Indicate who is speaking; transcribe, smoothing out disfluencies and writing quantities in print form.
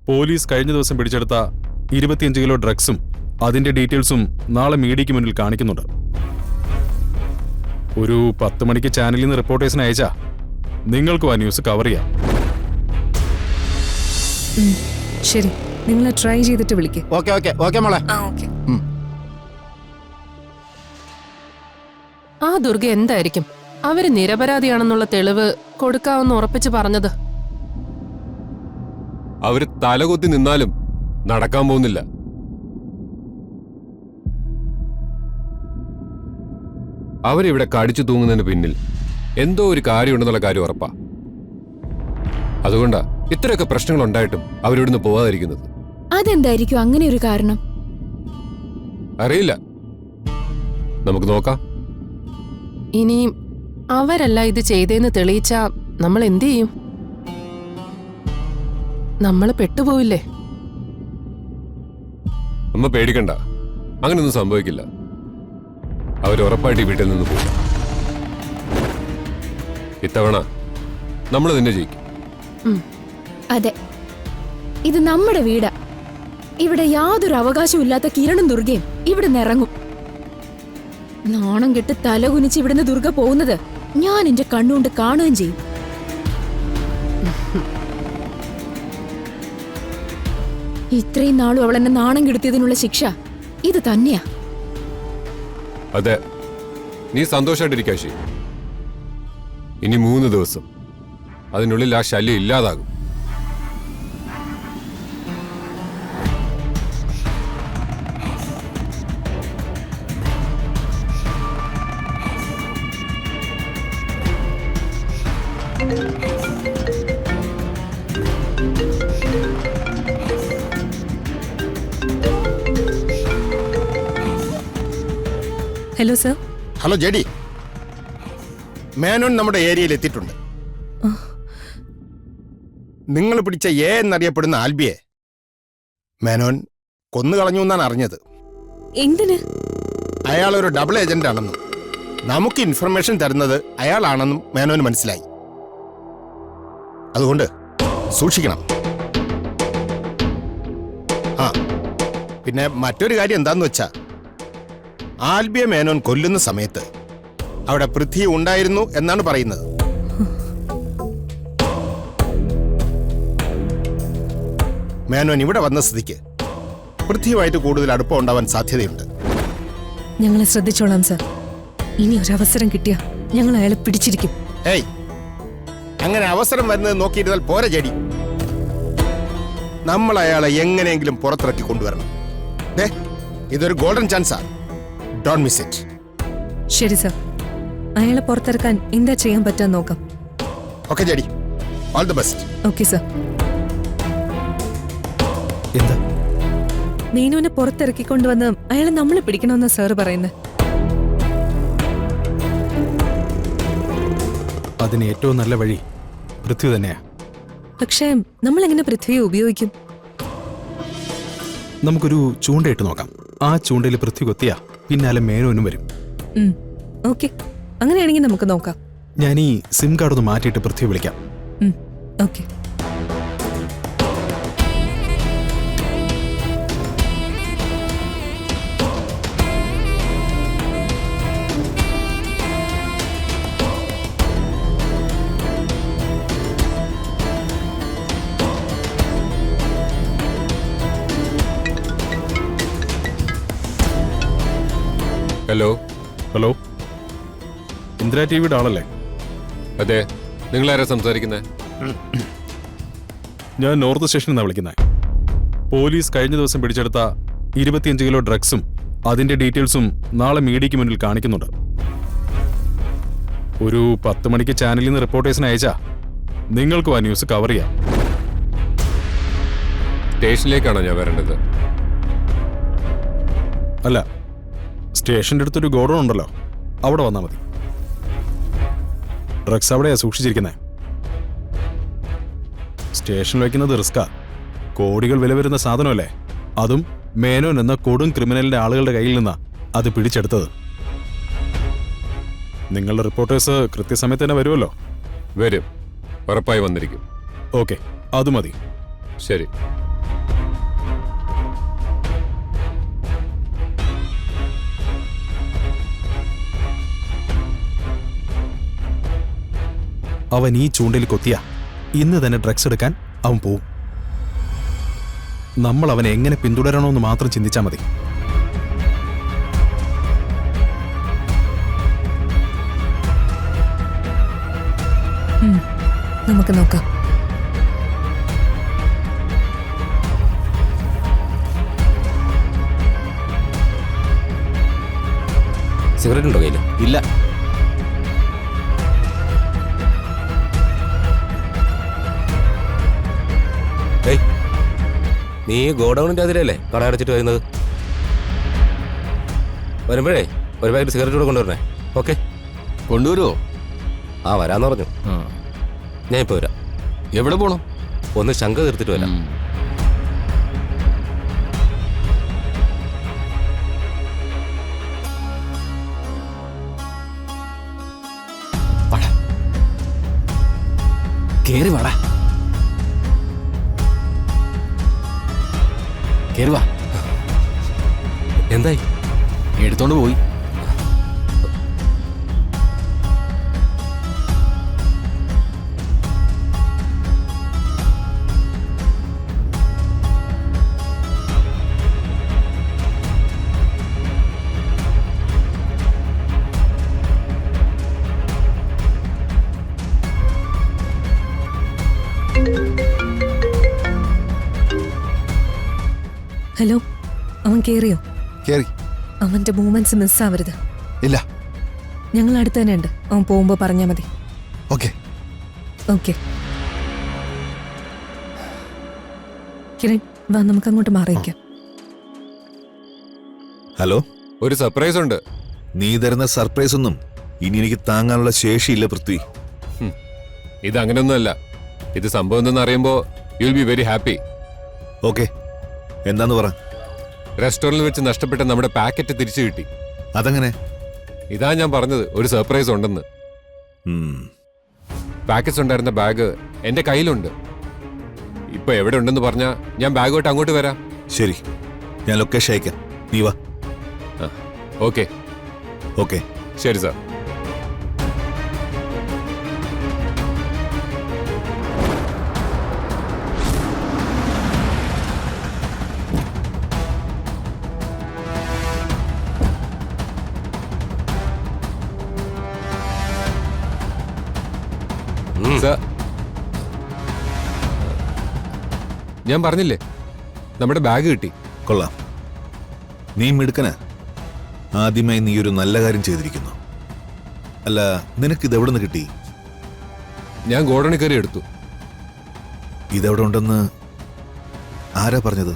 Speaker 1: Police കഴിഞ്ഞ ദിവസം പിടിച്ചെടുത്ത 25 കിലോ ഡ്രഗ്സും അതിന്റെ ഡീറ്റെയിൽസും നാളെ മീഡിയയ്ക്ക് മുന്നിൽ കാണിക്കുന്നുണ്ട്. ഒരു 10 മണിക്ക് ചാനലിൽ നിന്ന് റിപ്പോർട്ടേഴ്സിന് അയച്ചാ നിങ്ങൾക്കും ആ ന്യൂസ് കവർ ചെയ്യാം.
Speaker 2: ശരി, നിങ്ങൾ ട്രൈ ചെയ്തിട്ട് വിളിക്ക്.
Speaker 3: ഓക്കെ മോളെ.
Speaker 4: ആ ദുർഗ എന്തായിരിക്കും അവര് നിരപരാധിയാണെന്നുള്ള തെളിവ് കൊടുക്കാമെന്ന് ഉറപ്പിച്ച് പറഞ്ഞത്?
Speaker 5: അവര് തലകുത്തി നിന്നാലും നടക്കാൻ പോകുന്നില്ല. അവരിവിടെ കടിച്ചു തൂങ്ങുന്നതിന് പിന്നിൽ എന്തോ ഒരു കാര്യമുണ്ടെന്നുള്ള കാര്യം ഉറപ്പാ. അതുകൊണ്ടാ ഇത്രയൊക്കെ പ്രശ്നങ്ങൾ ഉണ്ടായിട്ടും അവരിവിടുന്ന് പോവാതിരിക്കുന്നത്.
Speaker 6: അതെന്തായിരിക്കും അങ്ങനെ ഒരു കാരണം?
Speaker 5: അറിയില്ല, നമുക്ക് നോക്കാം.
Speaker 4: ഇനിയും അവരല്ല ഇത് ചെയ്തേന്ന് തെളിയിച്ചാ നമ്മൾ എന്തു ചെയ്യും? നമ്മൾ പെട്ടുപോയില്ലേ?
Speaker 5: അമ്മ പേടിക്കണ്ട, അങ്ങനൊന്നും സംഭവിക്കില്ല. അവരുറപ്പായിട്ട് ഈ വീട്ടിൽ നിന്ന് പോകും. ഇത്തവണ നമ്മൾ തന്നെ ജയിക്കും.
Speaker 6: അതെ, ഇത് നമ്മുടെ വീടാ. ഇവിടെ യാതൊരു അവകാശവും ഇല്ലാത്ത കിരണും ദുർഗയും ഇവിടെ ഇറങ്ങും. നാണം കെട്ട് തലകുനിച്ച് ഇവിടുന്ന് ദുർഗ പോകുന്നത് ഞാൻ എന്റെ കണ്ണുകൊണ്ട് കാണുകയും ചെയ്യും. ഇത്രയും നാളും അവൾ എന്നെ നാണം കെടുത്തിയതിനുള്ള ശിക്ഷ ഇത് തന്നെയാ.
Speaker 5: അതെ, നീ സന്തോഷമായിട്ടിരിക്കാശി. ഇനി 3 ദിവസം അതിനുള്ളിൽ ആ ശല്യം ഇല്ലാതാകും.
Speaker 2: Hello sir.
Speaker 3: Hello JD, Menon നമ്മുടെ ഏരിയയിൽ എത്തിയിട്ടുണ്ട്. നിങ്ങൾ പിടിച്ച എ എന്നറിയപ്പെടുന്ന ആൽബിയെ മേനോൻ കൊന്നുകളഞ്ഞു എന്നാണ് അറിഞ്ഞത്.
Speaker 2: എന്തിന്?
Speaker 3: അയാൾ ഒരു ഡബിൾ ഏജന്റ് ആണെന്നും നമുക്ക് ഇൻഫർമേഷൻ തരുന്നത് അയാളാണെന്നും മേനോന് മനസ്സിലായി. അതുകൊണ്ട് സൂക്ഷിക്കണം. ആ പിന്നെ മറ്റൊരു കാര്യം എന്താന്ന് വെച്ചാ, ആൽബിയെ മേനോൻ കൊല്ലുന്ന സമയത്ത് അവിടെ പൃഥ്വി ഉണ്ടായിരുന്നു എന്നാണ് പറയുന്നത്. മേനോൻ ഇവിടെ വന്ന സ്ഥിതിക്ക് പൃഥ്വിയുമായിട്ട് കൂടുതൽ അടുപ്പം ഉണ്ടാവാൻ സാധ്യതയുണ്ട്.
Speaker 2: ഞങ്ങളെ ശ്രദ്ധിച്ചോളാം സർ. ഇനി ഒരു അവസരം കിട്ടിയാ ഞങ്ങൾ അയാളെ പിടിച്ചിരിക്കും.
Speaker 3: ഏയ്, അങ്ങനെ അവസരം വരുന്നത് നോക്കിയിരുന്നാൽ പോരെ ജെഡി. നമ്മൾ അയാളെ എങ്ങനെയെങ്കിലും പുറത്തിറക്കി കൊണ്ടുവരണം. ഇതൊരു ഗോൾഡൻ ചാൻസാ. Don't miss it.
Speaker 2: ശരി സർ, അയാളെ പുറത്തിറക്കാൻ എന്താ ചെയ്യാൻ പറ്റാന്ന് നോക്കാം.
Speaker 3: Okay JD, all the best.
Speaker 2: Okay sir.
Speaker 1: എന്താ
Speaker 2: മീനുവിനെ പുറത്തിറക്കിക്കൊണ്ടുവന്ന് അയാളെ നമ്മളെ പിടിക്കണമെന്ന് സാറ് പറയുന്നത്?
Speaker 1: അതിന് ഏറ്റവും നല്ല വഴി പൃഥ്വി തന്നെയാ.
Speaker 2: പക്ഷേ നമ്മളെങ്ങനെ പൃഥ്വിയെ ഉപയോഗിക്കും?
Speaker 1: നമുക്കൊരു ചൂണ്ടയിട്ട് നോക്കാം. ആ ചൂണ്ടയിൽ പൃഥ്വി കൊത്തിയാ പിന്നാലെ മേനോനും വരും.
Speaker 2: ഓക്കെ, അങ്ങനെയാണെങ്കിൽ നമുക്ക് നോക്കാം.
Speaker 1: ഞാൻ ഈ സിം കാർഡ് ഒന്ന് മാറ്റിയിട്ട് പൃഥ്വി വിളിക്കാം.
Speaker 2: ഓക്കെ.
Speaker 5: ഹലോ.
Speaker 1: ഹലോ, ഇന്ദിര ടിവിയുടെ ആളല്ലേ?
Speaker 5: അതെ, നിങ്ങളാരാ സംസാരിക്കുന്നത്?
Speaker 1: ഞാൻ നോർത്ത് സ്റ്റേഷനിൽ നിന്നാണ് വിളിക്കുന്നത്. പോലീസ് കഴിഞ്ഞ ദിവസം പിടിച്ചെടുത്ത 25 കിലോ ഡ്രഗ്സും അതിന്റെ ഡീറ്റെയിൽസും നാളെ മീഡിയയ്ക്ക് മുന്നിൽ കാണിക്കുന്നുണ്ട്. ഒരു 10 മണിക്ക് ചാനലിൽ നിന്ന് റിപ്പോർട്ടേഴ്സിന് അയച്ചാ നിങ്ങൾക്കും ആ ന്യൂസ് കവർ ചെയ്യാം.
Speaker 5: സ്റ്റേഷനിലേക്കാണോ ഞാൻ വരേണ്ടത്?
Speaker 1: അല്ല, സ്റ്റേഷന്റെ അടുത്തൊരു ഗോഡൌൺ ഉണ്ടല്ലോ, അവിടെ വന്നാൽ മതി. ഡ്രഗ്സ് അവിടെയാ സൂക്ഷിച്ചിരിക്കുന്നത്. സ്റ്റേഷനിൽ വയ്ക്കുന്നത് റിസ്കാ. കോടികൾ വില വരുന്ന സാധനമല്ലേ. അതും മേനോൻ എന്ന കൊടും ക്രിമിനലിന്റെ ആളുകളുടെ കയ്യിൽ നിന്നാ അത് പിടിച്ചെടുത്തത്. നിങ്ങളുടെ റിപ്പോർട്ടേഴ്സ് കൃത്യസമയത്ത് തന്നെ വരുമല്ലോ?
Speaker 5: വരും, ഉറപ്പായി വന്നിരിക്കും.
Speaker 1: ഓക്കെ, അത് മതി.
Speaker 5: ശരി.
Speaker 1: അവൻ ഈ ചൂണ്ടിൽ കൊത്തിയ ഇന്ന് തന്നെ ഡ്രഗ്സ് എടുക്കാൻ അവൻ പോവും. നമ്മൾ അവനെ എങ്ങനെ പിന്തുടരണമെന്ന് മാത്രം ചിന്തിച്ചാൽ മതി.
Speaker 2: നമുക്ക് നോക്കാം.
Speaker 7: സിഗരറ്റ് ഉണ്ടോ കയ്യിൽ?
Speaker 8: ഇല്ല.
Speaker 7: ഏയ്, നീ ഗോഡൌണിന്റെ അതിലല്ലേ കട അടച്ചിട്ട് വരുന്നത്? വരുമ്പോഴേ ഒരു പാക്കറ്റ് സിഗരറ്റ് കൂടെ കൊണ്ടുവരണേ. ഓക്കെ,
Speaker 8: കൊണ്ടുവരുമോ?
Speaker 7: ആ വരാന്ന് പറഞ്ഞു. ഞാൻ ഇപ്പോൾ വരാം.
Speaker 8: എവിടെ പോണം?
Speaker 7: ഒന്ന് ശങ്ക തീർത്തിട്ട് വരാം.
Speaker 8: കേറി വാടാ. കേറി വാ.
Speaker 7: എന്തായി?
Speaker 8: എടുത്തോണ്ട് പോയി.
Speaker 2: ഹലോ, അവൻ കേറിയോ?
Speaker 9: കേറി.
Speaker 2: അവന്റെ മൂവ്മെന്റ്സ് മിസ്സാവരുത്.
Speaker 9: ഇല്ല.
Speaker 2: ഞങ്ങൾ അടുത്ത് തന്നെ ഉണ്ട്. അവൻ പോകുമ്പോ പറഞ്ഞാൽ മതി.
Speaker 9: ഓക്കെ.
Speaker 2: ഓക്കെ കിരൺ, വാ നമുക്ക് അങ്ങോട്ട് മാറിയിക്കാം.
Speaker 9: ഹലോ,
Speaker 5: ഒരു സർപ്രൈസ് ഉണ്ട്.
Speaker 9: നീ തരുന്ന സർപ്രൈസ് ഒന്നും ഇനി എനിക്ക് താങ്ങാനുള്ള ശേഷിയില്ല പൃഥ്വി.
Speaker 5: ഇത് അങ്ങനെയൊന്നുമല്ല. ഇത് സംഭവം എന്തെന്ന് അറിയുമ്പോൾ you will be very happy.
Speaker 9: Okay, എന്താന്ന് പറ.
Speaker 5: റെസ്റ്റോറന്റിൽ വെച്ച് നഷ്ടപ്പെട്ട നമ്മുടെ പാക്കറ്റ് തിരിച്ചു കിട്ടി.
Speaker 9: അതെങ്ങനെ?
Speaker 5: ഇതാ ഞാൻ പറഞ്ഞത്, ഒരു സർപ്രൈസ് ഉണ്ടെന്ന്. പാക്കറ്റ്സ് ഉണ്ടായിരുന്ന ബാഗ് എന്റെ കയ്യിലുണ്ട്. ഇപ്പൊ എവിടെ ഉണ്ടെന്ന് പറഞ്ഞാ ഞാൻ ബാഗുമായിട്ട് അങ്ങോട്ട് വരാം.
Speaker 9: ശരി, ഞാൻ ലൊക്കേഷൻ അയക്കാം. നീ വാ.
Speaker 5: ഓക്കെ.
Speaker 9: ഓക്കെ,
Speaker 5: ശരി സാർ. സാർ, ഞാൻ പറഞ്ഞില്ലേ നമ്മുടെ ബാഗ് കിട്ടി.
Speaker 9: കൊള്ളാം. നീ മിടുക്കനാ. ആദ്യമായി നീ ഒരു നല്ല കാര്യം ചെയ്തിരിക്കുന്നു. അല്ല, നിനക്കിത് എവിടെ നിന്ന് കിട്ടി?
Speaker 5: ഞാൻ ഗോഡൌണിൽ കയറി എടുത്തു.
Speaker 9: ഇതെവിടെ ഉണ്ടെന്ന് ആരാ പറഞ്ഞത്?